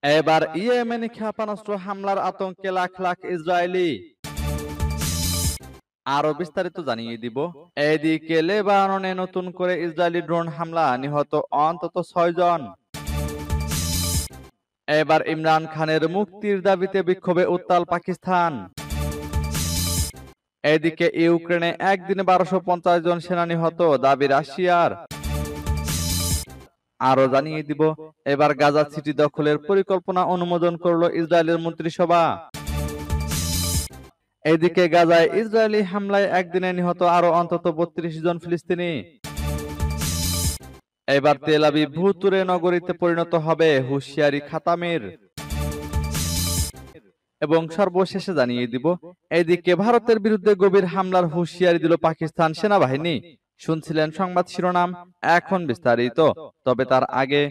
এবার ইয়েমেনি ক্ষেপণাস্ত্র হামলার আতঙ্কে লাখ লাখ ইসরায়েলি। আরো বিস্তারিত জানিয়ে দিব। এদিকে লেবাননে নতুন করে ইসরায়েলি ড্রোন হামলা, নিহত অন্তত 6 জন। এবার ইমরান খানের মুক্তির দাবিতে বিক্ষোভে উত্তাল পাকিস্তান। এদিকে ইউক্রেনে একদিনে 1250 জন সেনা নিহত, দাবি রাশিয়ার। আরো জানিয়ে দিব, এবার গাজা সিটি দখলের পরিকল্পনা অনুমোদন করলো ইসরায়েলের মন্ত্রিসভা। এদিকে গাজায় ইসরায়েলি হামলায় একদিনে নিহত আরো অন্তত 32 জন ফিলিস্তিনি। এবার তেল আবিব ভুতুড়ে নগরীতে পরিণত হবে, হুঁশিয়ারি খাতামের। এবং সর্বশেষে জানিয়ে দিব, এদিকে ভারতের বিরুদ্ধে গভীর হামলার হুঁশিয়ারি দিল পাকিস্তান সেনাবাহিনী। শুনছিলেন সংবাদ শিরোনাম, এখন বিস্তারিত। তবে তার আগে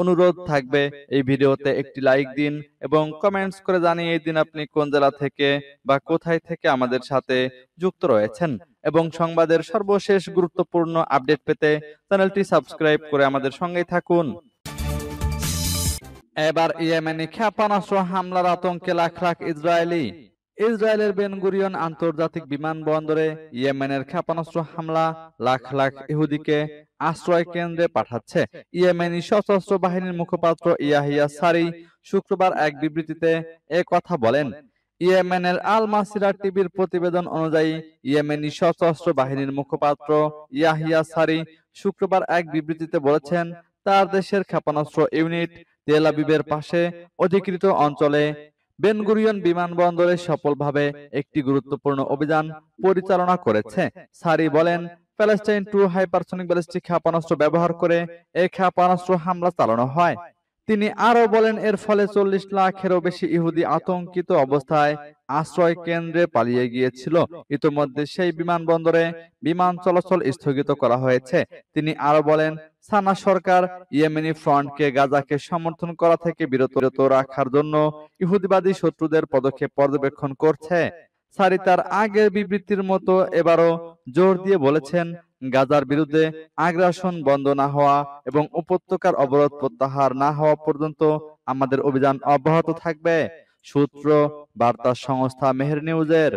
অনুরোধ থাকবে, এই ভিডিওতে একটি লাইক দিন এবং কমেন্টস করে জানিয়ে দিন আপনি কোন জেলা থেকে বা কোথায় থেকে আমাদের সাথে যুক্ত রয়েছেন। এবং সংবাদের সর্বশেষ গুরুত্বপূর্ণ আপডেট পেতে চ্যানেলটি সাবস্ক্রাইব করে আমাদের সঙ্গেই থাকুন। এবার ইয়েমেনি ক্ষেপণাস্ত্র হামলার আতঙ্কে লাখ লাখ ইসরায়েলি। ইসরায়েলের বেন গুরিয়ন আন্তর্জাতিক বিমানবন্দরে ইয়েমেনের ক্ষেপণাস্ত্র হামলা লাখ লাখ ইহুদিকে আশ্রয় কেন্দ্রে পাঠাচ্ছে। ইয়েমেনি সশস্ত্র বাহিনীর মুখপাত্র ইয়াহিয়া সারি শুক্রবার এক বিবৃতিতে কথা বলেন। ইয়েমেনের আল মাসিরা টিভির প্রতিবেদন অনুযায়ী ইয়েমেনি সশস্ত্র বাহিনীর মুখপাত্র ইয়াহিয়া সারি শুক্রবার এক বিবৃতিতে বলেছেন, তার দেশের ক্ষেপণাস্ত্র ইউনিট তেল আবিবের পাশে অধিকৃত অঞ্চলে বেন গুরিয়ন বিমানবন্দরে সফলভাবে একটি গুরুত্বপূর্ণ অভিযান পরিচালনা করেছে। সারি বলেন, প্যালেস্টাইন 2 হাইপারসনিক ব্যালিস্টিক ক্ষেপণাস্ত্র ব্যবহার করে এই ক্ষেপণাস্ত্র হামলা চালানো হয়। তিনি আরো বলেন, এর ফলে 40 লাখেরও বেশি ইহুদি আতঙ্কিত অবস্থায় আশ্রয় কেন্দ্রে পালিয়ে গিয়েছিল। ইতোমধ্যে সেই বিমানবন্দরে বিমান চলাচল স্থগিত করা হয়েছে। তিনি আরো বলেন, সানা সরকার ইয়েমেনি ফ্রন্টকে গাজাকে সমর্থন করা থেকে বিরত রাখার জন্য ইহুদিবাদী শত্রুদের পদক্ষেপ পর্যবেক্ষণ করছে। সারি তার আগের বিবৃতির মতো এবারও জোর দিয়ে বলেছেন, গাজার বিরুদ্ধে আগ্রাসন বন্ধ না হওয়া এবং উপত্যকার অবরোধ প্রত্যাহার না হওয়া পর্যন্ত আমাদের অভিযান অব্যাহত থাকবে। সূত্র বার্তা সংস্থা মেহের নিউজের।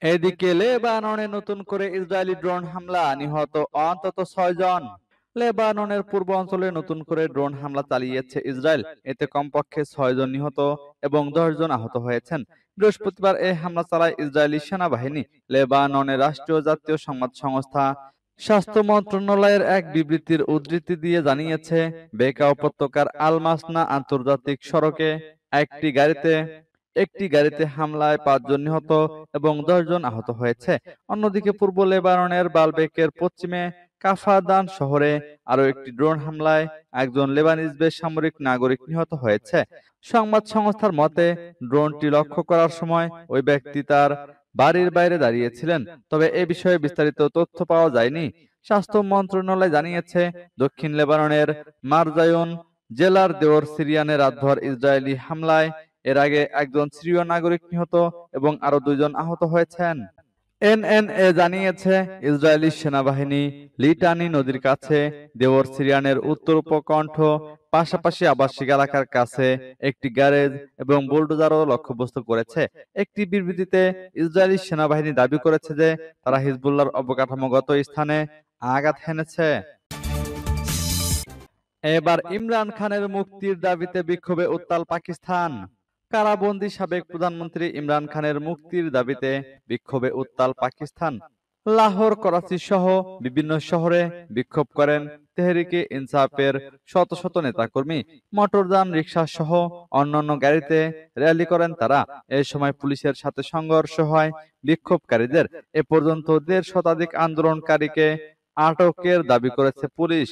এদিকে লেবাননে নতুন করে ইসরায়েলি ড্রোন হামলা, নিহত অন্তত 6 জন। লেবাননের পূর্ব অঞ্চলে নতুন করে ড্রোন হামলা চালিয়েছে ইসরায়েল। এতে কমপক্ষে 6 জন নিহত এবং 10 জন আহত হয়েছেন। বৃহস্পতিবার এই হামলা চালায় ইসরায়েলি সেনাবাহিনী। লেবাননের রাষ্ট্রীয় জাতীয় সংবাদ সংস্থা স্বাস্থ্য মন্ত্রণালয়ের এক বিবৃতির উদ্ধৃতি দিয়ে জানিয়েছে, বেকা উপত্যকার আল মাসনা আন্তর্জাতিক সড়কে একটি গাড়িতে হামলায় 5 জন নিহত এবং 10 জন আহত হয়েছে। অন্যদিকে পূর্ব লেবাননের বালবেকের পশ্চিমে কাফাদান শহরে আরো একটি ড্রোন হামলায় একজন লেবানিজ বেসামরিক নাগরিক নিহত হয়েছে। সংবাদ সংস্থার মতে, ড্রোনটি লক্ষ্য করার সময় ওই ব্যক্তি তার বাড়ির বাইরে দাঁড়িয়েছিলেন। তবে এ বিষয়ে বিস্তারিত তথ্য পাওয়া যায়নি। স্বাস্থ্য মন্ত্রণালয় জানিয়েছে, দক্ষিণ লেবাননের মারজায়ুন জেলার দেওর সিরিয়ানে রাতভর ইসরায়েলি হামলায় এর আগে একজন সিরীয় নাগরিক নিহত এবং আরো 2 জন আহত হয়েছেন। এনএনএ জানিয়েছে, ইসরায়েলি সেনাবাহিনী লিটানি নদীর কাছে দেওর সিরিয়ানের উত্তর উপকণ্ঠ পাশাপাশি আবাসিক এলাকার কাছে একটি গ্যারেজ এবং বুলডোজারও লক্ষ্যবস্তু করেছে। একটি বিবৃতিতে ইসরায়েলি সেনাবাহিনী দাবি করেছে যে তারা হিজবুল্লাহর অবকাঠামোগত স্থানে আঘাত হেনেছে। এবার ইমরান খানের মুক্তির দাবিতে বিক্ষোভে উত্তাল পাকিস্তান। কারাবন্দী সাবেক প্রধানমন্ত্রী ইমরান খানের মুক্তির দাবিতে বিক্ষোভে উত্তাল পাকিস্তান। লাহোর, করাচি সহ বিভিন্ন শহরে বিক্ষোভ করেন তেহরিকে ইনসাফের শত শত নেতাকর্মী। মোটরযান, রিকশা সহ অন্যান্য গাড়িতে র্যালি করেন তারা। এই সময় পুলিশের সাথে সংঘর্ষ হয় বিক্ষোভকারীদের। এ পর্যন্ত 1.5 শতাধিক আন্দোলনকারীকে আটকের দাবি করেছে পুলিশ।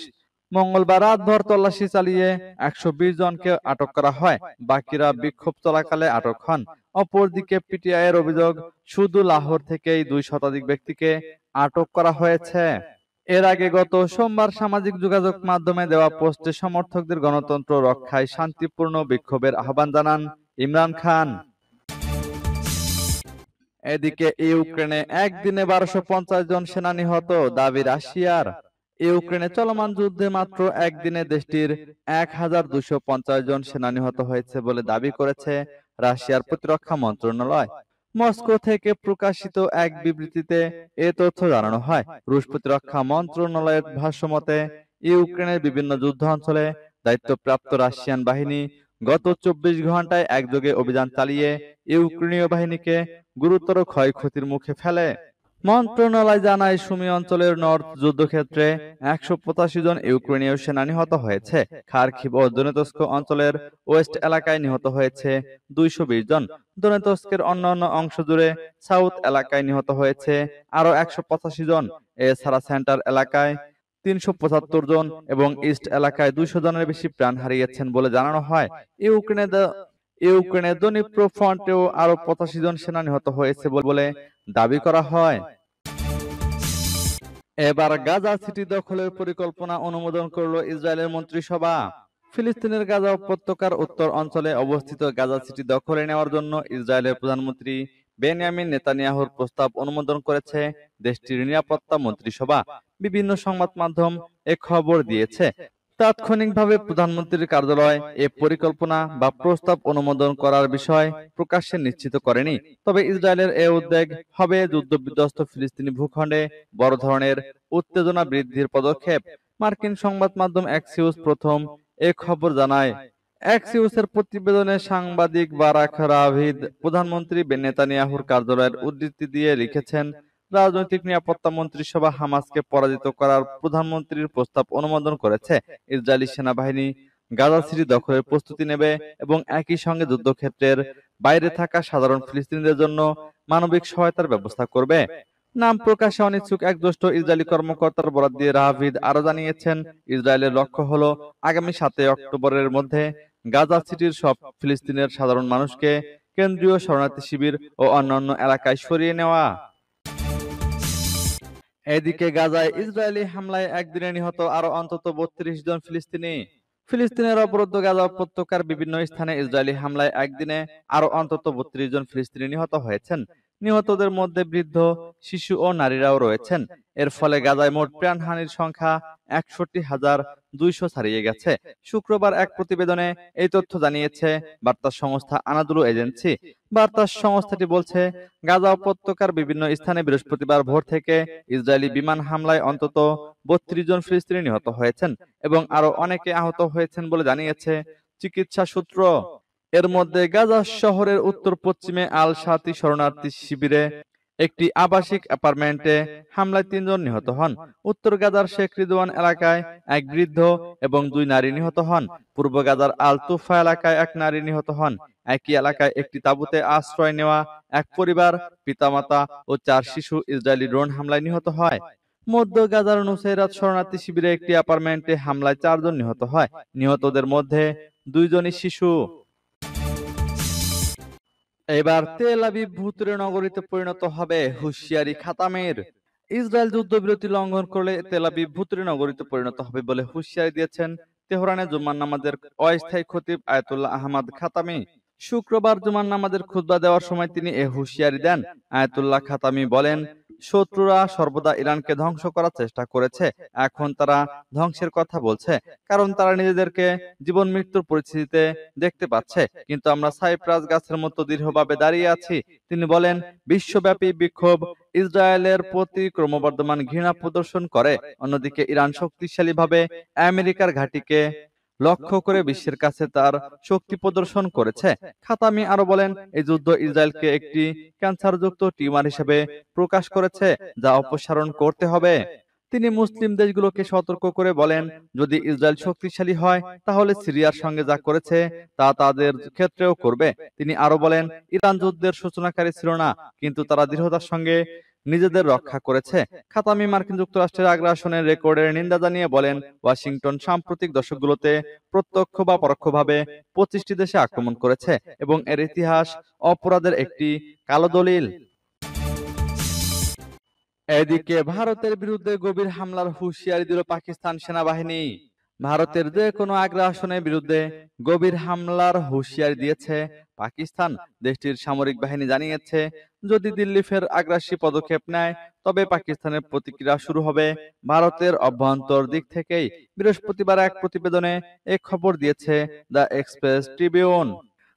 মঙ্গলবার রাতভর তল্লাশি চালিয়ে 120 জনকে আটক করা হয়। বাকিরা বিক্ষোভ চলাকালে আটক হন। অপরদিকে পিটিআই এর অভিযোগ, শুধু লাহোর থেকেই 2 শতাধিক ব্যক্তিকে আটক করা হয়েছে। এর আগে গত সোমবার সামাজিক যোগাযোগ মাধ্যমে দেওয়া পোস্টে সমর্থকদের গণতন্ত্র রক্ষায় শান্তিপূর্ণ বিক্ষোভের আহ্বান জানান ইমরান খান। এদিকে ইউক্রেনে একদিনে 1250 জন সেনা নিহত, দাবি রাশিয়ার। ইউক্রেনে চলমান যুদ্ধে মাত্র একদিনে দেশটির 1250 জন সেনা নিহত হয়েছে বলে দাবি করেছে রাশিয়ার প্রতিরক্ষা মন্ত্রণালয়। মস্কো থেকে প্রকাশিত এক বিবৃতিতে এ তথ্য জানানো হয়। রুশ প্রতিরক্ষা মন্ত্রণালয়ের ভাষ্যমতে, ইউক্রেনের বিভিন্ন যুদ্ধ অঞ্চলে দায়িত্বপ্রাপ্ত রাশিয়ান বাহিনী গত 24 ঘন্টায় একযোগে অভিযান চালিয়ে ইউক্রেনীয় বাহিনীকে গুরুতর ক্ষয়ক্ষতির মুখে ফেলে। মন্ত্রণালয় জানায়, সুমি অঞ্চলের নর্থ যুদ্ধক্ষেত্রে 185 জন ইউক্রেনীয় সেনা নিহত হয়েছে। খার্কিভ ও দনেতস্ক অঞ্চলের ওয়েস্ট এলাকায় নিহত হয়েছে 220 জন। দনেতস্কের অন্যান্য অংশ জুড়ে সাউথ এলাকায় নিহত হয়েছে আরো 185 জন। এছাড়া সেন্টার এলাকায় 375 জন এবং ইস্ট এলাকায় 200 জনের বেশি প্রাণ হারিয়েছেন বলে জানানো হয়। ইউক্রেনের দনিপ্রো ফ্রন্টেও আরো 85 জন সেনা নিহত হয়েছে বলে দাবি করা হয়। এবার গাজা সিটি দখলের পরিকল্পনা অনুমোদন করল ইসরায়েলের মন্ত্রিসভা। ফিলিস্তিনের গাজা উপত্যকার উত্তর অঞ্চলে অবস্থিত গাজা সিটি দখলে নেওয়ার জন্য ইসরায়েলের প্রধানমন্ত্রী বেনিয়ামিন নেতানিয়াহুর প্রস্তাব অনুমোদন করেছে দেশটির নিরাপত্তা মন্ত্রিসভা। বিভিন্ন সংবাদ মাধ্যম এ খবর দিয়েছে। তাৎক্ষণিকভাবে প্রধানমন্ত্রীর কার্যালয় এ পরিকল্পনা বা প্রস্তাব অনুমোদন করার বিষয় প্রকাশ্যে নিশ্চিত করেনি। তবে ইসরায়েলের এ উদ্যোগ হবে যুদ্ধবিধ্বস্ত ফিলিস্তিনি ভূখণ্ডে বড় ধরনের উত্তেজনা বৃদ্ধির পদক্ষেপ। মার্কিন সংবাদ মাধ্যম অ্যাক্সিওস প্রথম এ খবর জানায়। অ্যাক্সিওসের প্রতিবেদনে সাংবাদিক বারাক রাভিদ প্রধানমন্ত্রী নেতানিয়াহুর কার্যালয়ের উদ্ধৃতি দিয়ে লিখেছেন, রাজনৈতিক নিরাপত্তা মন্ত্রিসভা হামাসকে পরাজিত করার প্রধানমন্ত্রীর প্রস্তাব অনুমোদন করেছে। ইসরায়েলি সেনাবাহিনী গাজা সিটি দখলের প্রস্তুতি নেবে এবং একই সঙ্গে যুদ্ধক্ষেত্রের বাইরে থাকা সাধারণ ফিলিস্তিনিদের জন্য মানবিক সহায়তার ব্যবস্থা করবে। নাম প্রকাশে অনিচ্ছুক এক জ্যেষ্ঠ ইসরায়েলি কর্মকর্তার বরাত দিয়ে রাভিদ আরো জানিয়েছেন, ইসরায়েলের লক্ষ্য হলো আগামী 7 অক্টোবরের মধ্যে গাজা সিটির সব ফিলিস্তিনের সাধারণ মানুষকে কেন্দ্রীয় শরণার্থী শিবির ও অন্যান্য এলাকায় সরিয়ে নেওয়া। এদিকে গাজায় ইসরায়েলি হামলায় একদিনে নিহত আরো অন্তত 32 জন ফিলিস্তিনি। ফিলিস্তিনের অবরুদ্ধ গাজা উপত্যকার বিভিন্ন স্থানে ইসরায়েলি হামলায় একদিনে আরো অন্তত 32 জন ফিলিস্তিনি নিহত হয়েছেন। নিহতদের মধ্যে বৃদ্ধ, শিশু ও নারীরাও রয়েছেন। এর ফলে গাজায় মোট প্রাণহানির সংখ্যা 61,200 ছাড়িয়ে গেছে। শুক্রবার এক প্রতিবেদনে এই তথ্য জানিয়েছে বার্তা সংস্থা আনাদুলু এজেন্সি। বার্তা সংস্থাটি বলছে, গাজা উপত্যকার বিভিন্ন স্থানে বৃহস্পতিবার ভোর থেকে ইসরায়েলি বিমান হামলায় অন্তত 32 জন ফিলিস্তিনি নিহত হয়েছেন এবং আরো অনেকে আহত হয়েছেন বলে জানিয়েছে চিকিৎসা সূত্র। এর মধ্যে গাজা শহরের উত্তর পশ্চিমে আল শাতি শরণার্থী শিবিরে একটি আবাসিক অ্যাপার্টমেন্টে হামলায় 3 জন নিহত হন। উত্তর গাজার শেখ রিদওয়ান এলাকায় এক বৃদ্ধ এবং 2 নারী নিহত হন। পূর্ব গাজার আল তুফা এলাকায় এক নারী নিহত হন। একই এলাকায় একটি তাঁবুতে আশ্রয় নেওয়া এক পরিবার, পিতামাতা ও 4 শিশু ইসরায়েলি ড্রোন হামলায় নিহত হয়। মধ্য গাজার নুসাইরাত শরণার্থী শিবিরে একটি অ্যাপার্টমেন্টে হামলায় 4 জন নিহত হয়। নিহতদের মধ্যে 2 জনই শিশু। এবার তেল আবিব ভুতুড়ে নগরীতে পরিণত হবে, হুঁশিয়ারি খাতামের। ইসরায়েল যুদ্ধবিরতি লঙ্ঘন করলে তেল আবিব ভুতুড়ে নগরীতে পরিণত হবে বলে হুঁশিয়ারি দিয়েছেন তেহরানে জুমার নামাজের অস্থায়ী খতিব আয়াতুল্লাহ আহমদ খাতামি। শুক্রবার জুমার নামাজের খুতবা দেওয়ার সময় তিনি এ হুঁশিয়ারি দেন। আয়াতুল্লাহ খাতামি বলেন, শত্রুরা সর্বদা ইরানকে ধ্বংস করার চেষ্টা করেছে। এখন তারা ধ্বংসের কথা বলছে, কারণ তারা নিজেদেরকে জীবন মৃত্যুর পরিস্থিতিতে দেখতে পাচ্ছে, কিন্তু আমরা সাইপ্রাস গাছের মতো দৃঢ়ভাবে দাঁড়িয়ে আছি। তিনি বলেন, বিশ্বব্যাপী বিক্ষোভ ইসরায়েলের প্রতি ক্রমবর্ধমান ঘৃণা প্রদর্শন করে। অন্যদিকে ইরান শক্তিশালীভাবে আমেরিকার ঘাঁটিকে লক্ষ্য করে বিশ্বের কাছে তার শক্তি প্রদর্শন করেছে। খাতামি আরো বলেন, এই যুদ্ধ ইসরায়েলকে একটি ক্যান্সারযুক্ত টিউমার হিসেবে প্রকাশ করেছে, যা অপসারণ করতে হবে। তিনি মুসলিম দেশগুলোকে সতর্ক করে বলেন, যদি ইসরায়েল শক্তিশালী হয় তাহলে সিরিয়ার সঙ্গে যা করেছে তা তাদের ক্ষেত্রেও করবে। তিনি আরো বলেন, ইরান যুদ্ধের সূচনাকারী ছিল না, কিন্তু তারা দৃঢ়তার সঙ্গে নিজেদের রক্ষা করেছে। খাতামি মার্কিন যুক্তরাষ্ট্রের আগ্রাসনের রেকর্ডের নিন্দা জানিয়ে বলেন, ওয়াশিংটন সাম্প্রতিক দশকগুলোতে প্রত্যক্ষ বা পরোক্ষভাবে 25টি দেশে আক্রমণ করেছে এবং এর ইতিহাস অপরাধের একটি কালো দলিল। এদিকে ভারতের বিরুদ্ধে গভীর হামলার হুঁশিয়ারি দিল পাকিস্তান সেনাবাহিনী। ভারতের যে কোনো আগ্রাসনের বিরুদ্ধে গভীর হামলার হুঁশিয়ারি দিয়েছে পাকিস্তান। দেশটির সামরিক বাহিনী জানিয়েছে, যদি দিল্লি ফের আগ্রাসী পদক্ষেপ নেয় তবে পাকিস্তানের প্রতিক্রিয়া শুরু হবে ভারতের অভ্যন্তর দিক থেকেই। বৃহস্পতিবার এক প্রতিবেদনে এ খবর দিয়েছে দ্য এক্সপ্রেস ট্রিবিউন।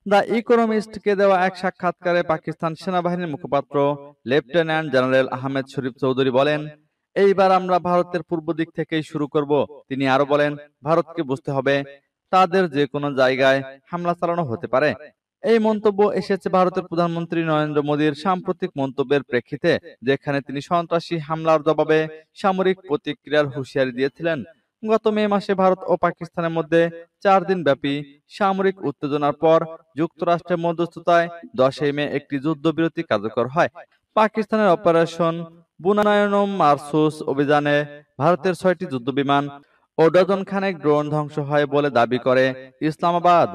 দ্য ইকোনমিস্টকে দেওয়া এক সাক্ষাৎকারে পাকিস্তান সেনাবাহিনীর মুখপাত্র লেফটেন্যান্ট জেনারেল আহমেদ শরীফ চৌধুরী বলেন, এইবার আমরা ভারতের পূর্ব দিক থেকেই শুরু করব। তিনি আরো বলেন, ভারতকে বুঝতে হবে তাদের যে কোনো জায়গায় হামলা চালানো হতে পারে। এই মন্তব্য এসেছে ভারতের প্রধানমন্ত্রী নরেন্দ্র মোদীর সাম্প্রতিক মন্তব্যের প্রেক্ষিতে, যেখানে তিনি সন্ত্রাসী হামলার জবাবে সামরিক প্রতিক্রিয়ার হুঁশিয়ারি দিয়েছিলেন। গত মে মাসে ভারত ও পাকিস্তানের মধ্যে ৪ দিন ব্যাপী সামরিক উত্তেজনার পর যুক্তরাষ্ট্রের মধ্যস্থতায় ১০ই মে একটি যুদ্ধবিরতি কার্যকর হয়। পাকিস্তানের অপারেশন বুনায়নম মারসুস অভিযানে ভারতের ৬টি যুদ্ধবিমান ও ডজন খানেক ড্রোন ধ্বংস হয় বলে দাবি করে ইসলামাবাদ।